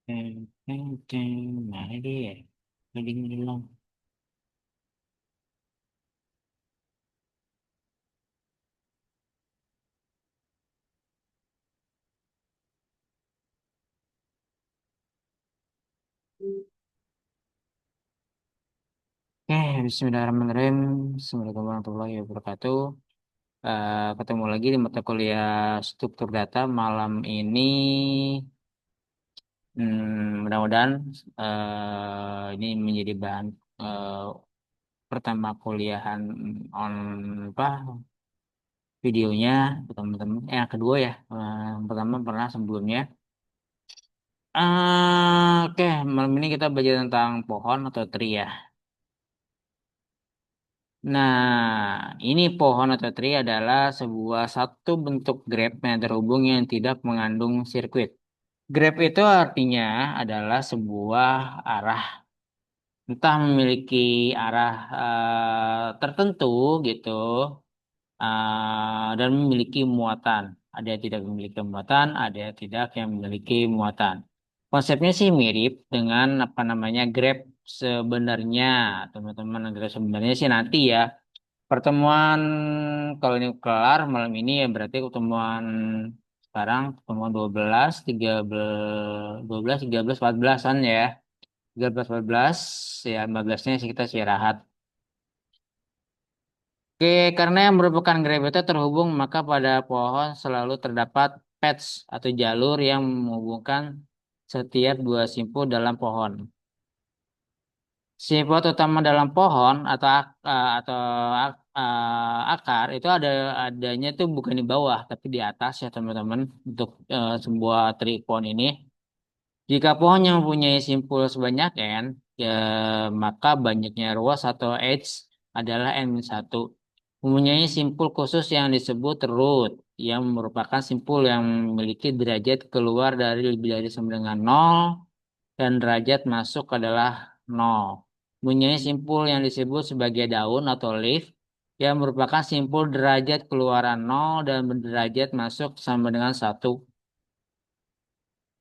Mana dia? Loading dulu. Bismillahirrahmanirrahim. Assalamualaikum warahmatullahi wabarakatuh. Ketemu lagi di mata kuliah struktur data malam ini. Mudah-mudahan ini menjadi bahan eh, pertama kuliahan on apa videonya teman-teman. Yang kedua ya, yang pertama pernah sebelumnya. Oke, malam ini kita belajar tentang pohon atau tree ya. Nah, ini pohon atau tree adalah sebuah satu bentuk grab yang terhubung yang tidak mengandung sirkuit. Grab itu artinya adalah sebuah arah, entah memiliki arah tertentu gitu, dan memiliki muatan. Ada yang tidak memiliki muatan, ada yang tidak yang memiliki muatan. Konsepnya sih mirip dengan apa namanya Grab sebenarnya, teman-teman. Grab sebenarnya sih nanti ya. Pertemuan kalau ini kelar malam ini ya berarti pertemuan sekarang pertemuan 12, 13, 12, 13, 14-an ya. 13, 14, ya 15-nya sih kita istirahat. Oke, karena yang merupakan gravity terhubung, maka pada pohon selalu terdapat patch atau jalur yang menghubungkan setiap dua simpul dalam pohon. Sifat utama dalam pohon atau akar itu adanya tuh bukan di bawah tapi di atas ya teman-teman untuk sebuah tripod ini. Jika pohon yang mempunyai simpul sebanyak n, ya, maka banyaknya ruas atau edge adalah n-1. Mempunyai simpul khusus yang disebut root, yang merupakan simpul yang memiliki derajat keluar dari lebih dari sama dengan 0 dan derajat masuk adalah 0. Mempunyai simpul yang disebut sebagai daun atau leaf, yang merupakan simpul derajat keluaran 0 dan derajat masuk sama dengan 1.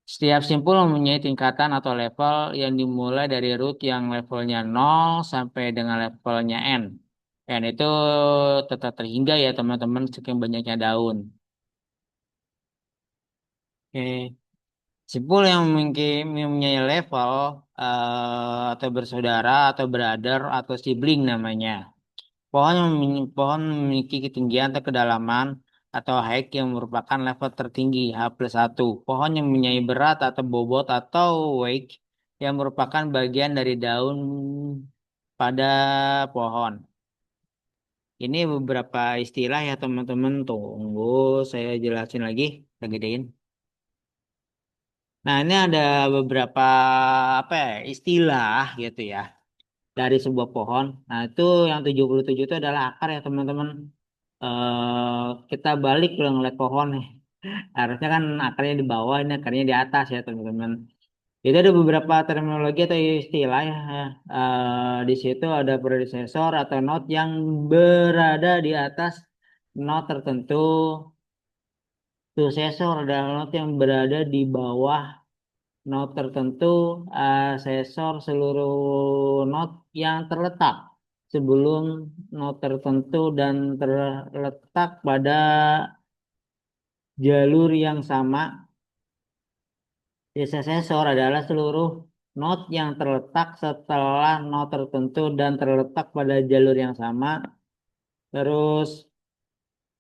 Setiap simpul mempunyai tingkatan atau level yang dimulai dari root yang levelnya 0 sampai dengan levelnya n. N itu tetap terhingga ya teman-teman saking banyaknya daun. Oke. Simpul yang mempunyai level atau bersaudara atau brother atau sibling namanya. Pohon memiliki ketinggian atau kedalaman atau height yang merupakan level tertinggi H+1. Pohon yang mempunyai berat atau bobot atau weight yang merupakan bagian dari daun pada pohon. Ini beberapa istilah ya teman-teman. Tunggu saya jelasin lagi. Saya gedein. Nah, ini ada beberapa apa ya, istilah gitu ya dari sebuah pohon. Nah, itu yang 77 itu adalah akar ya teman-teman. Kita balik kalau ngeliat pohon nih. Harusnya kan akarnya di bawah, ini akarnya di atas ya teman-teman. Itu ada beberapa terminologi atau istilah ya. Di situ ada predecessor atau note yang berada di atas note tertentu. Successor adalah note yang berada di bawah note tertentu. Asesor seluruh note yang terletak sebelum note tertentu dan terletak pada jalur yang sama. Desesor adalah seluruh not yang terletak setelah not tertentu dan terletak pada jalur yang sama. Terus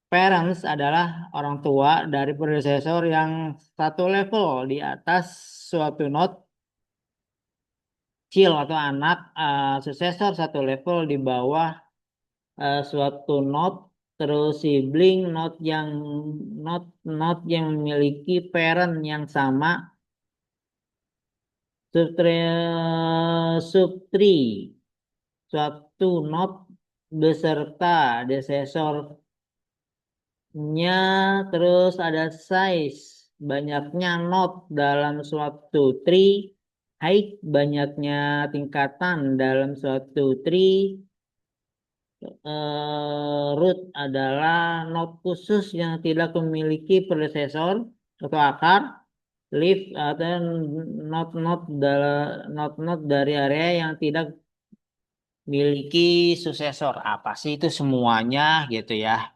parents adalah orang tua dari predecessor yang satu level di atas suatu not. Child atau anak successor satu level di bawah suatu not. Terus sibling not not yang memiliki parent yang sama. Subtree suatu not beserta desesornya. Terus ada size banyaknya not dalam suatu tree, height banyaknya tingkatan dalam suatu tree. Root adalah not khusus yang tidak memiliki predecessor atau akar. Leave atau not dari area yang tidak miliki susesor. Apa sih itu semuanya gitu ya?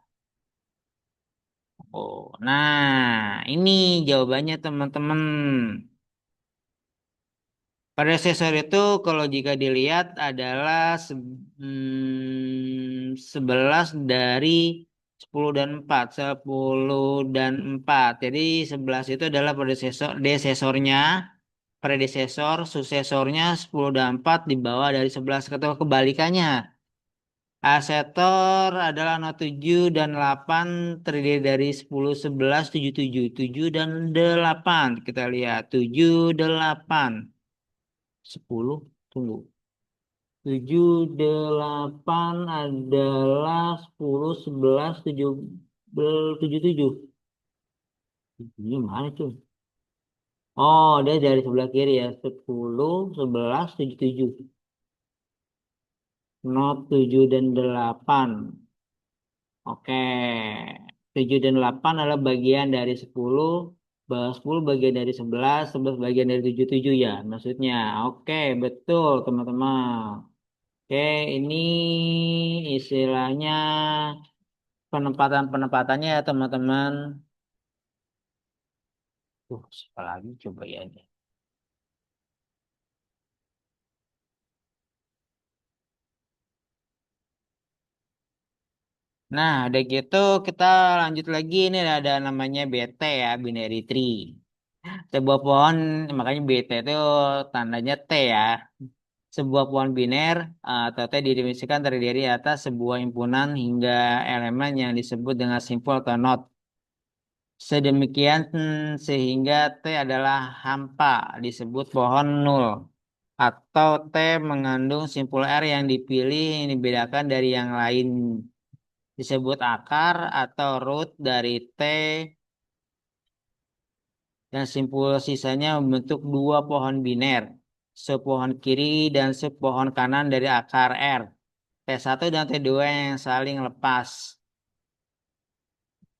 Oh, nah ini jawabannya teman-teman. Predecessor itu kalau jika dilihat adalah 11 dari 10 dan 4. 10 dan 4. Jadi 11 itu adalah desesornya, predesesor, susesornya 10 dan 4 di bawah dari 11. Atau kebalikannya. Asetor adalah 07 dan 8 terdiri dari 10, 11, 7, 7. 7 dan 8. Kita lihat 7, 8. 10, tunggu. 7 8 adalah 10 11 7 7 7. Ini mana tuh? Oh, dia dari sebelah kiri ya. 10 11 7 7. Not 7 dan 8. Oke. 7 dan 8 adalah bagian dari 10. 10 bagian dari 11. 11 bagian dari 7 7 ya. Maksudnya. Oke, betul teman-teman. Oke, ini istilahnya penempatan-penempatannya ya teman-teman. Siapa lagi coba ya ini. Nah, udah gitu kita lanjut lagi. Ini ada namanya BT ya, binary tree. Sebuah pohon, makanya BT itu tandanya T ya. Sebuah pohon biner atau T didefinisikan terdiri atas sebuah himpunan hingga elemen yang disebut dengan simpul atau not. Sedemikian sehingga T adalah hampa disebut pohon nul atau T mengandung simpul R yang dipilih yang dibedakan dari yang lain disebut akar atau root dari T dan simpul sisanya membentuk dua pohon biner sepohon kiri dan sepohon kanan dari akar R T1 dan T2 yang saling lepas.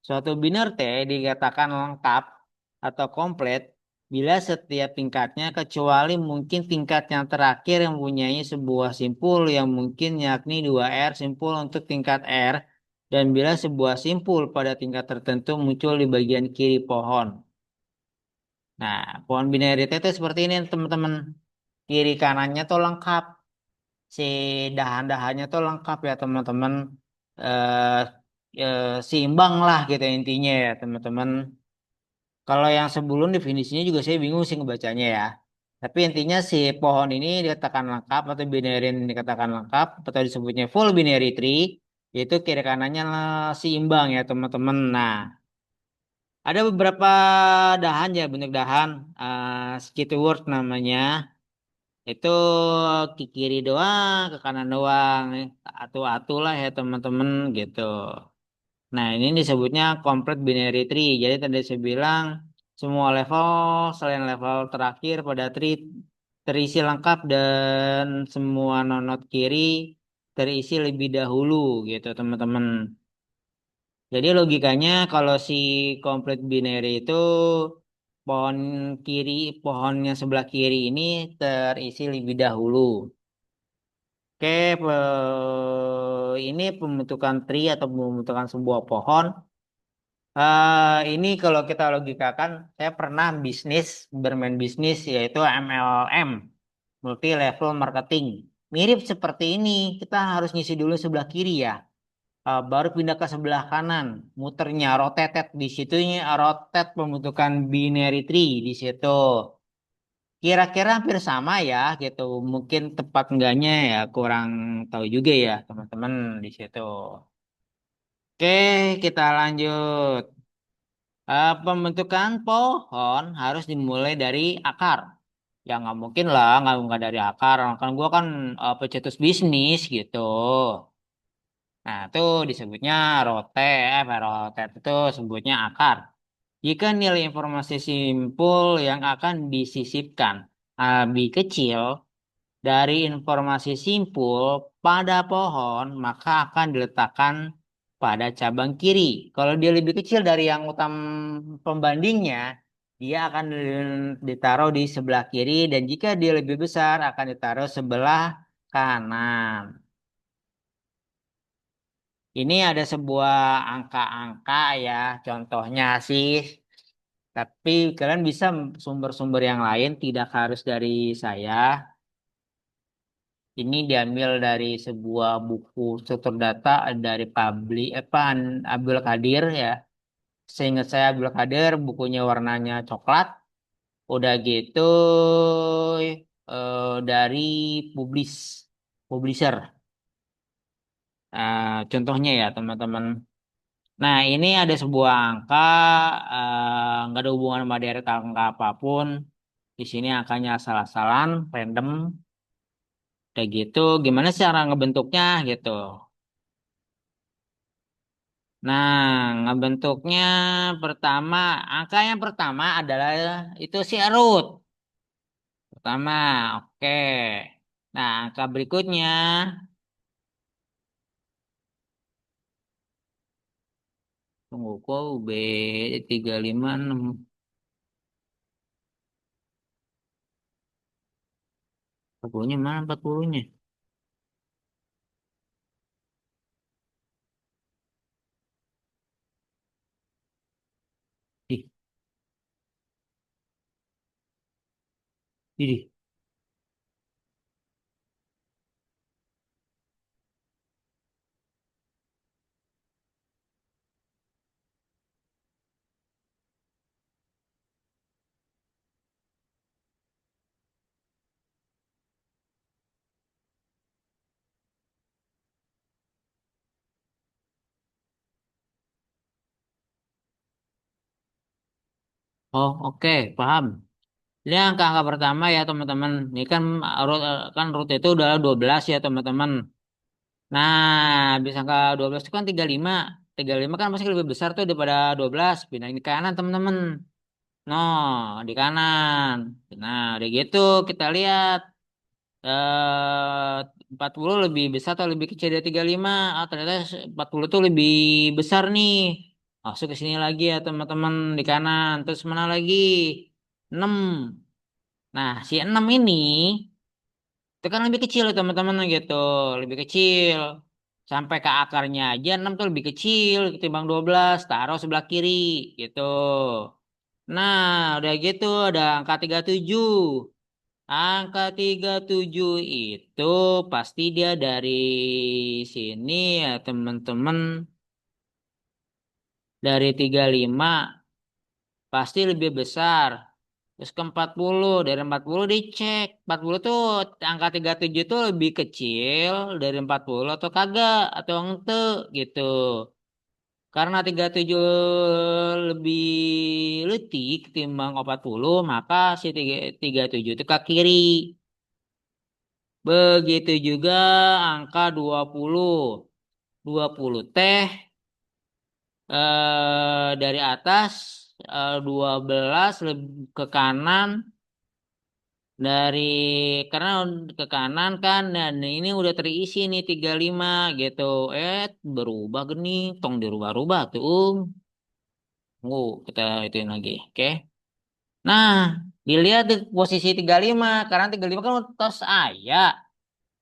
Suatu biner T dikatakan lengkap atau komplit bila setiap tingkatnya kecuali mungkin tingkat yang terakhir yang mempunyai sebuah simpul yang mungkin yakni 2R simpul untuk tingkat R dan bila sebuah simpul pada tingkat tertentu muncul di bagian kiri pohon. Nah, pohon binary T itu seperti ini teman-teman. Kiri kanannya tuh lengkap. Si dahan-dahannya tuh lengkap ya teman-teman. Eh, Seimbang lah gitu intinya ya teman-teman. Kalau yang sebelum definisinya juga saya bingung sih ngebacanya ya. Tapi intinya si pohon ini dikatakan lengkap atau binary ini dikatakan lengkap atau disebutnya full binary tree yaitu kiri kanannya seimbang ya teman-teman. Nah, ada beberapa dahan ya bentuk dahan Skitterwood namanya. Itu ke kiri doang, ke kanan doang. Atu-atu lah ya teman-teman gitu. Nah, ini disebutnya complete binary tree. Jadi tadi saya bilang semua level selain level terakhir pada tree terisi lengkap dan semua node kiri terisi lebih dahulu gitu, teman-teman. Jadi logikanya kalau si complete binary itu pohon kiri, pohonnya sebelah kiri ini terisi lebih dahulu. Oke, ini pembentukan tree atau pembentukan sebuah pohon. Ini kalau kita logikakan, saya pernah bermain bisnis yaitu MLM, multi level marketing. Mirip seperti ini, kita harus ngisi dulu sebelah kiri ya, baru pindah ke sebelah kanan, muternya rotated di situnya rotate pembentukan binary tree di situ. Kira-kira hampir sama ya gitu, mungkin tepat enggaknya ya kurang tahu juga ya teman-teman di situ. Oke, kita lanjut. Pembentukan pohon harus dimulai dari akar. Ya nggak mungkin lah, nggak dari akar. Kan gua kan pecetus bisnis gitu. Nah itu disebutnya rotet itu sebutnya akar. Jika nilai informasi simpul yang akan disisipkan lebih kecil dari informasi simpul pada pohon, maka akan diletakkan pada cabang kiri. Kalau dia lebih kecil dari yang pembandingnya, dia akan ditaruh di sebelah kiri dan jika dia lebih besar akan ditaruh sebelah kanan. Ini ada sebuah angka-angka ya, contohnya sih. Tapi kalian bisa sumber-sumber yang lain, tidak harus dari saya. Ini diambil dari sebuah buku struktur data dari Abdul Qadir ya. Seingat saya Abdul Qadir bukunya warnanya coklat. Udah gitu dari publisher. Contohnya ya teman-teman. Nah ini ada sebuah angka nggak ada hubungan sama direct angka apapun. Di sini angkanya asal-asalan, random. Kayak gitu. Gimana sih cara ngebentuknya gitu? Nah, ngebentuknya pertama, angka yang pertama adalah itu si root. Pertama, oke. Nah, angka berikutnya, tunggu kok B356. 40-nya mana 40-nya? Ih, ih. Oh, oke, paham. Ini angka-angka pertama ya, teman-teman. Ini kan root itu udah 12 ya, teman-teman. Nah, bisa angka 12 itu kan 35. 35 kan pasti lebih besar tuh daripada 12. Pindahin ke kanan, teman-teman. No, di kanan. Nah, udah gitu kita lihat. 40 lebih besar atau lebih kecil dari 35. Ah, ternyata 40 tuh lebih besar nih. Masuk ke sini lagi ya, teman-teman. Di kanan. Terus mana lagi? 6. Nah, si 6 ini itu kan lebih kecil ya, teman-teman gitu. Lebih kecil. Sampai ke akarnya aja 6 tuh lebih kecil ketimbang 12. Taruh sebelah kiri gitu. Nah, udah gitu ada angka 37. Angka 37 itu pasti dia dari sini ya teman-teman. Dari 35 pasti lebih besar. Terus ke 40, dari 40 dicek. 40 tuh angka 37 tuh lebih kecil dari 40 atau kagak atau ente gitu. Karena 37 lebih letih ketimbang 40, maka si 37 itu ke kiri. Begitu juga angka 20. 20 teh dari atas 12 ke kanan dari karena ke kanan kan dan ini udah terisi nih 35 gitu. Berubah gini, tong dirubah-rubah tuh. Kita ituin lagi. Oke. Nah, dilihat di posisi 35 karena 35 kan tos ayah.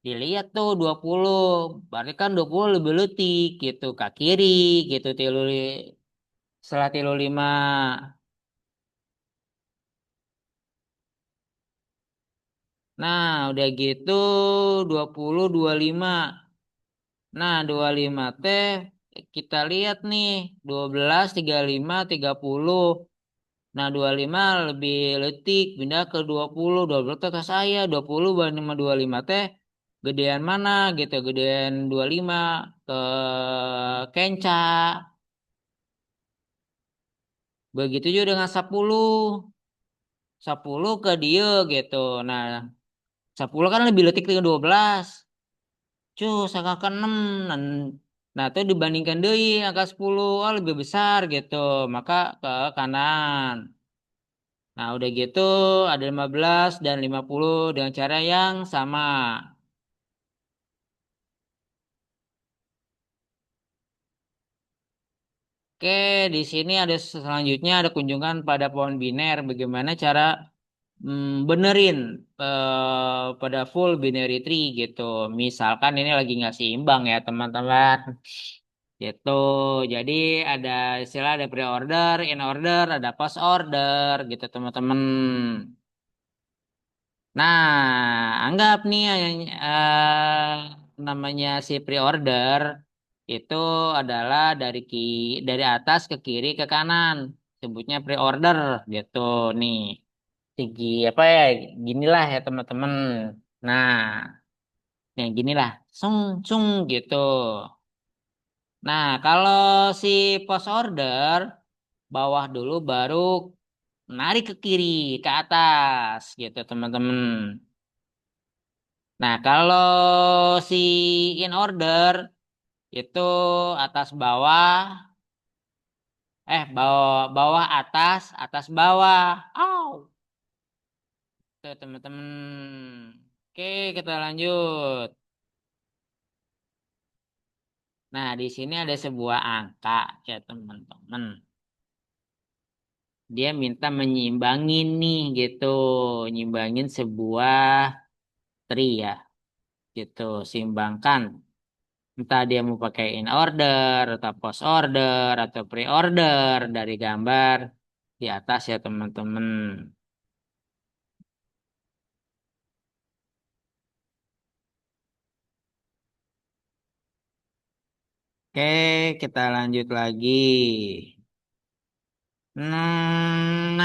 Dilihat tuh 20, berarti kan 20 lebih letik gitu ke kiri gitu setelah tilu lima. Nah, udah gitu 20 25. Nah, 25 teh kita lihat nih 12 35 30. Nah, 25 lebih letik pindah ke 20. 20 teh ke saya 20 banding sama 25 teh gedean mana gitu, gedean 25 ke Kenca. Begitu juga dengan 10. 10 ke dia gitu. Nah, 10 kan lebih detik dengan 12. Cus, angka ke 6. Nah, nah, itu dibandingkan deui angka 10. Oh, lebih besar gitu. Maka ke kanan. Nah, udah gitu ada 15 dan 50 dengan cara yang sama. Oke, di sini ada selanjutnya ada kunjungan pada pohon biner. Bagaimana cara benerin pada full binary tree gitu. Misalkan ini lagi nggak seimbang ya teman-teman. Gitu. Jadi ada istilah ada pre-order, in order, ada post order gitu teman-teman. Nah, anggap nih namanya si pre-order itu adalah dari atas ke kiri ke kanan. Sebutnya pre-order gitu nih. Segi apa ya? Ginilah ya teman-teman. Nah, yang ginilah. Sung sung gitu. Nah, kalau si post order bawah dulu baru narik ke kiri, ke atas gitu teman-teman. Nah, kalau si in order itu atas bawah, bawah bawah atas, atas bawah. Oh, tuh teman-teman. Oke, kita lanjut. Nah, di sini ada sebuah angka ya teman-teman. Dia minta menyimbangin nih gitu, nyimbangin sebuah tri ya, gitu, simbangkan. Entah dia mau pakai in order, atau post order, atau pre-order dari gambar di atas ya teman-teman. Oke, kita lanjut lagi. Nah,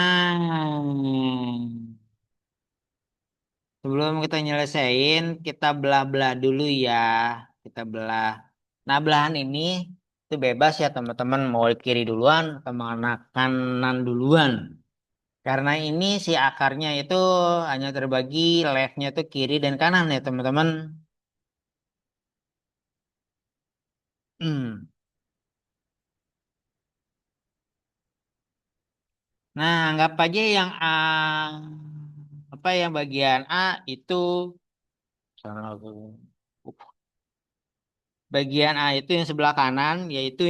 sebelum kita nyelesain, kita belah-belah dulu ya. Kita belah. Nah, belahan ini itu bebas ya teman-teman. Mau kiri duluan atau mau kanan duluan. Karena ini si akarnya itu hanya terbagi leftnya itu kiri dan kanan ya teman-teman. Hmm. Nah, anggap aja yang A, apa yang bagian A itu, bagian A itu yang sebelah kanan, yaitu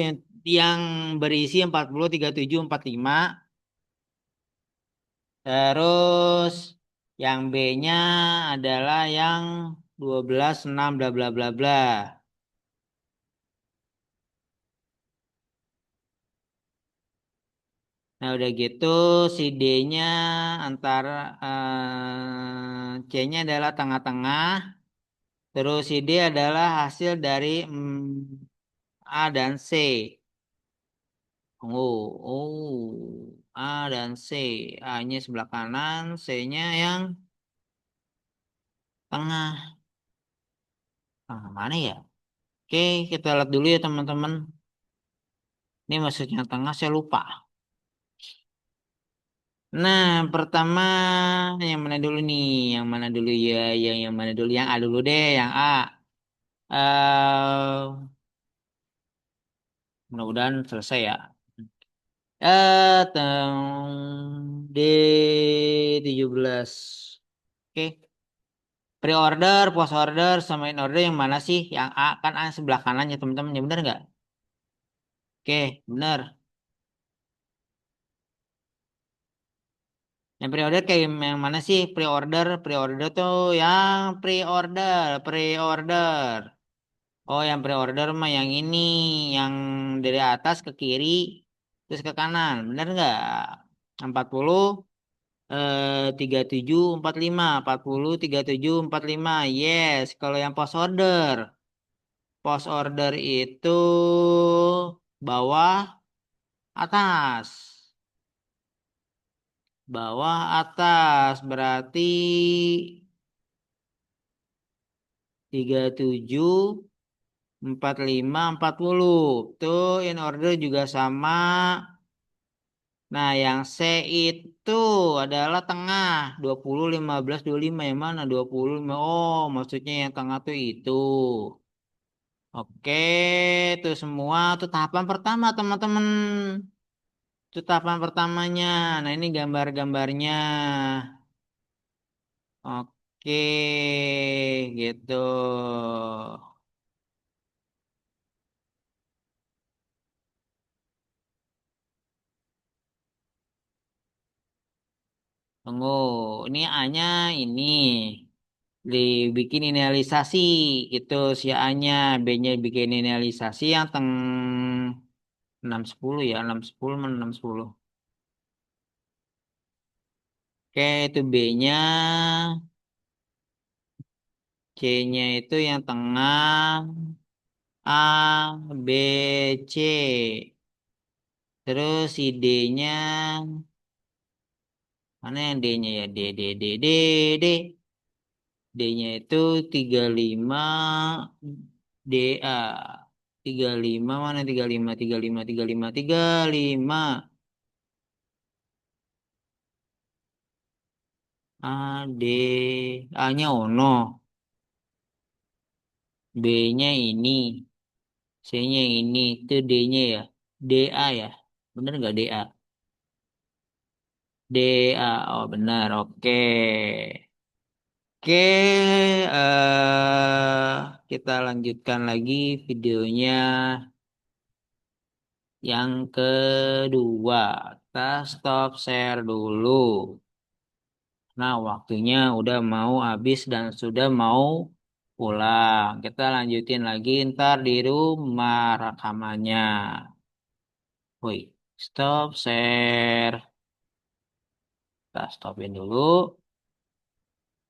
yang berisi 40, 37, 45. Terus yang B-nya adalah yang 12, 6, bla bla bla bla. Nah, udah gitu si D-nya antara C-nya adalah tengah-tengah, terus si D adalah hasil dari A dan C. Oh, oh, A dan C. A-nya sebelah kanan, C-nya yang tengah. Tengah mana ya? Oke, kita lihat dulu ya teman-teman. Ini maksudnya tengah saya lupa. Nah, pertama yang mana dulu nih? Yang mana dulu ya? Yang mana dulu? Yang A dulu deh, yang A. Mudah-mudahan selesai ya. D17. Oke. Pre-order, post order, sama in order yang mana sih? Yang A kan A sebelah kanannya teman-teman. Ya benar nggak? Oke, benar. Yang pre-order kayak yang mana sih? Pre-order, pre-order tuh yang pre-order. Oh, yang pre-order mah yang ini, yang dari atas ke kiri, terus ke kanan. Benar nggak? 40, 37, 45, 40, 37, 45. Yes, kalau yang post order. Post order itu bawah atas. Bawah atas berarti 37, 45, 40. Tuh in order juga sama. Nah, yang C itu adalah tengah. 20, 15, 25. Yang mana? 25. Oh, maksudnya yang tengah tuh itu. Oke, itu semua tuh tahapan pertama, teman-teman. Itu tahapan pertamanya. Nah, ini gambar-gambarnya. Oke, gitu. Tunggu, ini A-nya ini dibikin inisialisasi gitu si A-nya, B-nya bikin inisialisasi yang 610 ya, 610 mana 610. Oke, itu B-nya, C-nya itu yang tengah A, B, C. Terus si D-nya, mana yang D-nya ya? D. D-nya itu 35 DA. 35 mana 35 A, D. A-nya Ono. B-nya ini. C-nya ini. Itu D-nya ya. DA ya. Bener nggak DA? DA. Oh benar. Oke. Oke. Kita lanjutkan lagi videonya yang kedua. Kita stop share dulu. Nah, waktunya udah mau habis dan sudah mau pulang. Kita lanjutin lagi ntar di rumah rekamannya. Woi, stop share. Kita stopin dulu.